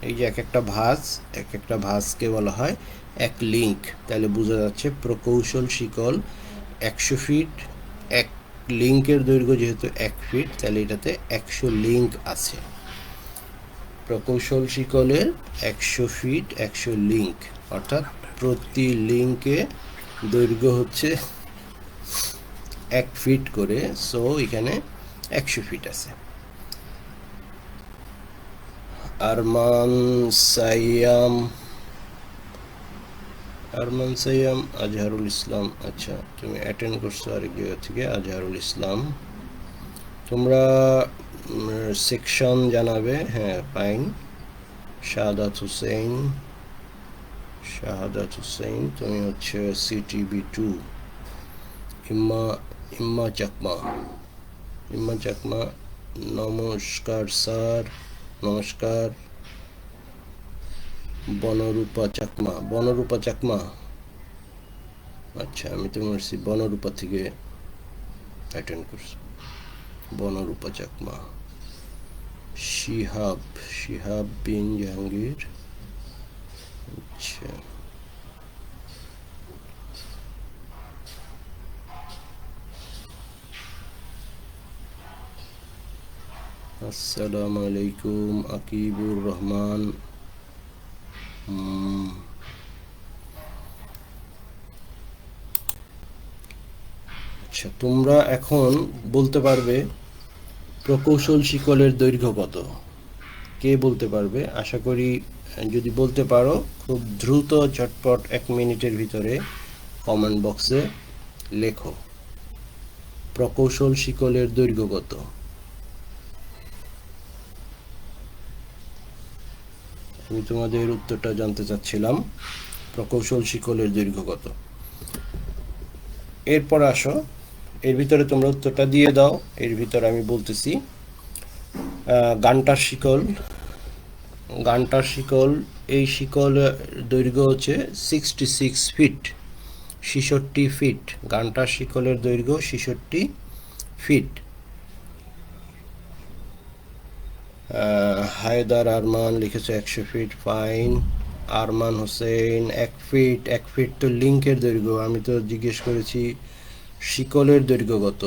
এই যে এক একটা ভাঁজকে বলা হয় এক লিঙ্ক। তাহলে বোঝা যাচ্ছে প্রকৌশল শিকল 100 ফিট, এক লিঙ্কের দৈর্ঘ্য যেহেতু 1 ফিট, তাহলে এটাতে 100 লিঙ্ক আছে। প্রকৌশল শিকলের 100 ফিট 100 লিঙ্ক, অর্থাৎ প্রতি লিঙ্কে দৈর্ঘ্য হচ্ছে 1 ফিট করে। সো এখানে 100 ফিট আছে। আরমান সাইয়াম, আজহারুল ইসলাম। আচ্ছা, তুমি অ্যাটেন্ড করছো আরেক জায়গা থেকে, আজহারুল ইসলাম। তোমরা সেকশন জানাবে। হ্যাঁ, ফাইন। শাহাদাত হুসেইন, তুমি হচ্ছে CTB 2। ইম্মা চাকমা, নমস্কার স্যার। নমস্কার। বনরূপা চাকমা। আচ্ছা, আমি তো মনে বনরূপা থেকে অ্যাটেন্ড করছি। বনরূপা চাকমা। শিহাব বিন জাহাঙ্গীর। আচ্ছা, আসসালামু আলাইকুম। আকিবুর রহমান। আচ্ছা, তোমরা এখন বলতে পারবে প্রকৌশল শিকলের দৈর্ঘ্য কত? কে বলতে পারবে? আশা করি যদি বলতে পারো খুব দ্রুত ঝটপট 1 মিনিটের ভিতরে কমেন্ট বক্সে লেখো প্রকৌশল শিকলের দৈর্ঘ্য কত। আমি তোমাদের উত্তরটা জানতে চাচ্ছিলাম, প্রকৌশল শিকলের দৈর্ঘ্য কত। এরপর আসো, এর ভিতরে তোমরা উত্তরটা দিয়ে দাও। এর ভিতরে আমি বলতেছি গান্টার শিকল, এই শিকল দৈর্ঘ্য হচ্ছে 66 ফিট, 66 ফিট। গান্টার শিকলের দৈর্ঘ্য 66 ফিট। হায়দার আরমান লিখেছে 100 feet, fine. Arman Hossain 1 feet. 1 feet তো লিঙ্কের দৈর্ঘ্য, আমি তো জিজ্ঞেস করেছি শিকলের দৈর্ঘ্য কত।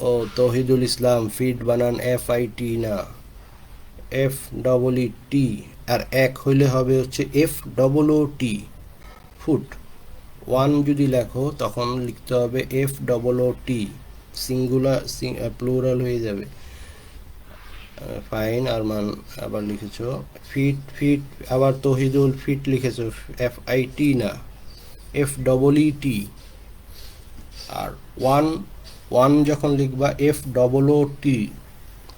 ও তৌহিদুল ইসলাম, ফিট বানান FIT না FEET, আর 1 হইলে হবে হচ্ছে FOOT, ফুট। ওয়ান যদি লেখো তখন লিখতে হবে FOOT, সিঙ্গুলার প্লুরাল হয়ে যাবে। ফাইন, আর মান আবার লিখেছো ফিট, ফিট আবার তহিদুল ফিট লিখেছো FIT না, FEET। আর ওয়ান, ওয়ান যখন লিখবা FOOT,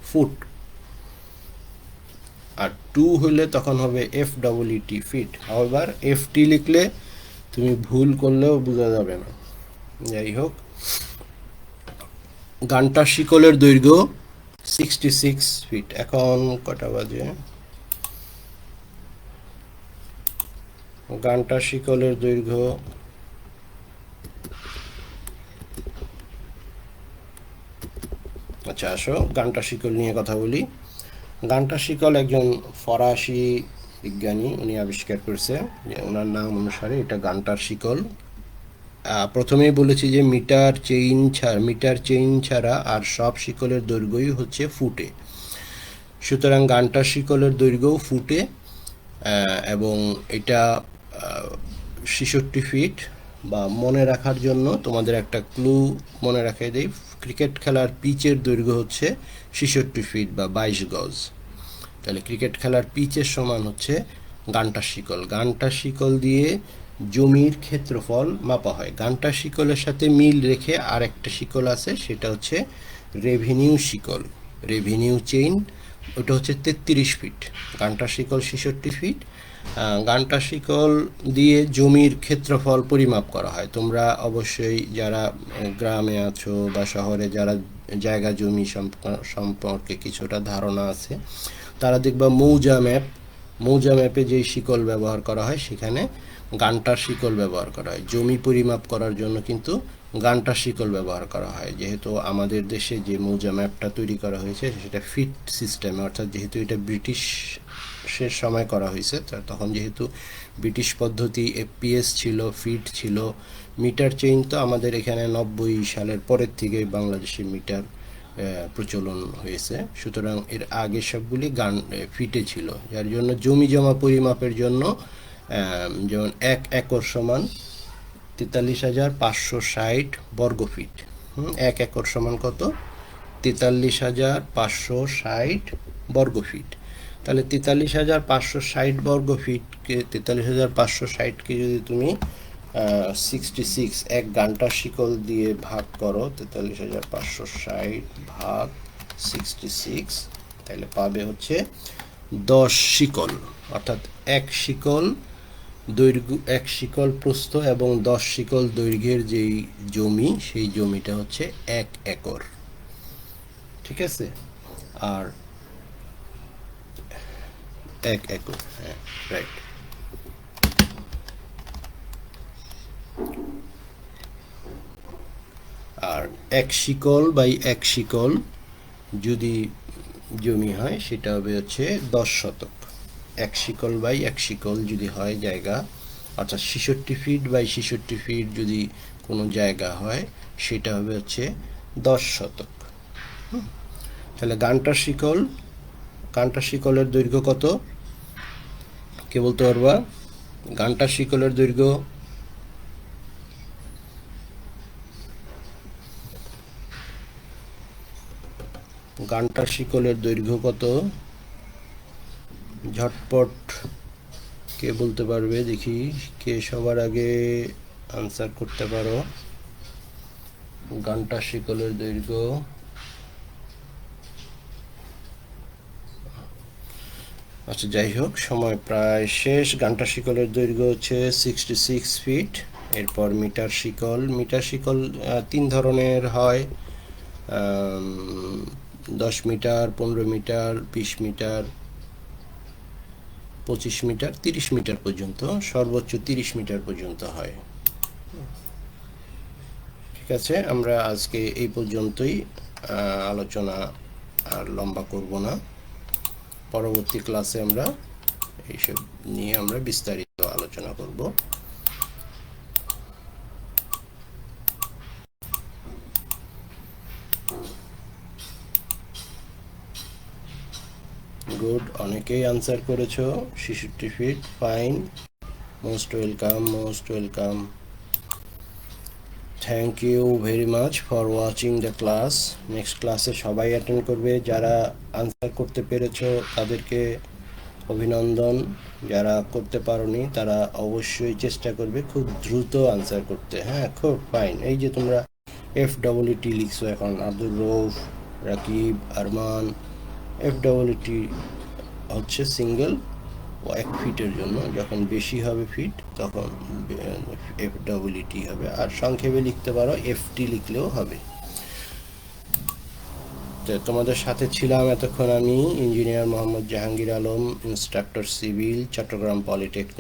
ফুট। আর টু হলে তখন হবে FEET, ফিট। আবার FT লিখলে তুমি ভুল করলেও বোঝা যাবে না। যাই হোক, গানটার শিকলের দৈর্ঘ্য 66 ফিট। এখন কটা বাজে? গানটার শিকলের দৈর্ঘ্য আচ্ছা আসো গানটার শিকল নিয়ে কথা বলি। গানটার শিকল একজন ফরাসি বিজ্ঞানী উনি আবিষ্কার করছে, ওনার নাম অনুসারে এটা গানটার শিকল। প্রথমেই বলেছি যে মিটার চেইন ছাড়া আর সব শিকলের দৈর্ঘ্যই হচ্ছে ফুটে। সুতরাং গানটার শিকলের দৈর্ঘ্যও ফুটে, এবং এটা 66 ফিট। বা মনে রাখার জন্য তোমাদের একটা ক্লু মনে রাখিয়ে দেই, ক্রিকেট খেলার পিচের দৈর্ঘ্য হচ্ছে 66 ফিট বা 22 গজ। তাহলে ক্রিকেট খেলার পিচের সমান হচ্ছে গানটার শিকল। গানটার শিকল দিয়ে জমির ক্ষেত্রফল মাপা হয়। গানটার শিকলের সাথে মিল রেখে আর একটা শিকল আছে, সেটা হচ্ছে রেভিনিউ শিকল, রেভিনিউ চেইন। ওটা হচ্ছে 33 ফিট। গানটার শিকল 66 ফিট। গানটার শিকল দিয়ে জমির ক্ষেত্রফল পরিমাপ করা হয়। তোমরা অবশ্যই যারা গ্রামে আছো বা শহরে যারা জায়গা জমি সম্পর্কে কিছুটা ধারণা আছে, তারা দেখবা মৌজা ম্যাপে যেই শিকল ব্যবহার করা হয় সেখানে গানটার শিকল ব্যবহার করা হয়। জমি পরিমাপ করার জন্য কিন্তু গানটার শিকল ব্যবহার করা হয়। যেহেতু আমাদের দেশে যে মৌজা ম্যাপটা তৈরি করা হয়েছে সেটা ফিট সিস্টেমে, অর্থাৎ যেহেতু এটা ব্রিটিশের সময় করা হয়েছে, তখন যেহেতু ব্রিটিশ পদ্ধতি FPS ছিল, ফিট ছিল। মিটার চেইন তো আমাদের এখানে 90 সালের পরের থেকে বাংলাদেশে মিটার প্রচলন হয়েছে। সুতরাং এর আগে সবগুলি ফিটে ছিল, যার জন্য জমি জমা পরিমাপের জন্য যেমন 1 একর সমান 43,560 বর্গফিট। 1 একর সমান কত? 43,560 বর্গফিট। তাহলে 43,560 বর্গফিটকে 43,560কে যদি তুমি 66 এক গানটার শিকল দিয়ে ভাগ করো, 43,560 ভাগ 66, তাহলে পাবে হচ্ছে 10 শিকল। অর্থাৎ এক শিকল দৈর্ঘ্য, এক শিকল প্রস্থ এবং 10 শিকল দৈর্ঘ্যের যেই জমি, সেই জমিটা হচ্ছে 1 একর। ঠিক আছে? আর 1 একর, হ্যাঁ রাইট। আর 1 শিকল বাই 1 শিকল যদি জমি হয় সেটা হবে হচ্ছে 10 শতক। 1 শিকল বাই 1 শিকল যদি হয় জায়গা, অর্থাৎ 66 ফিট বাই 66 ফিট যদি কোনো জায়গা হয়, সেটা হবে হচ্ছে 10 শতক। তাহলে গানটার শিকলের দৈর্ঘ্য কত? কে বলতে পারবা? গানটার শিকলের দৈর্ঘ্য গানটার শিকলের দৈর্ঘ্য কত? ঝটপট কে বলতে পারবে? দেখি কে সবার আগে আনসার করতে পারো। গানটার শিকলের দৈর্ঘ্য, আচ্ছা যাই হোক, সময় প্রায় শেষ। গানটার শিকলের দৈর্ঘ্য হচ্ছে 66 ফিট। এরপর মিটার শিকল। মিটার শিকল 3 ধরনের হয়, 10 metre, 15 metre, 20 metre, 25 metre, 30 metre পর্যন্ত, সর্বোচ্চ 30 মিটার পর্যন্ত হয়। ঠিক আছে, আমরা আজকে এই পর্যন্তই আলোচনা আর লম্বা করব না। পরবর্তী ক্লাসে আমরা এইসব নিয়ে আমরা বিস্তারিত আলোচনা করব। গুড, অনেকেই আনসার করেছো। 66 feet, fine, most welcome. Thank you very much for watching the class. Next ক্লাসে সবাই অ্যাটেন্ড করবে। যারা আনসার করতে পেরেছো তাদেরকে অভিনন্দন, যারা করতে পারোনি তারা অবশ্যই চেষ্টা করবে খুব দ্রুত আনসার করতে। হ্যাঁ, খুব ফাইন। এই যে তোমরা FEET লিখছো এখন, আব্দুর রৌফ, রাকিব, আরমান। FEET হচ্ছে সিঙ্গেল ও 1 ফিটের জন্য, যখন বেশি হবে ফিট তখন FEET হবে। আর সংক্ষেপে লিখতে পারো FT লিখলেও হবে। তো তোমাদের সাথে ছিলাম এতক্ষণ আমি, engineer Mohammad Jahangir Alam, instructor civil, Chittagong polytechnic.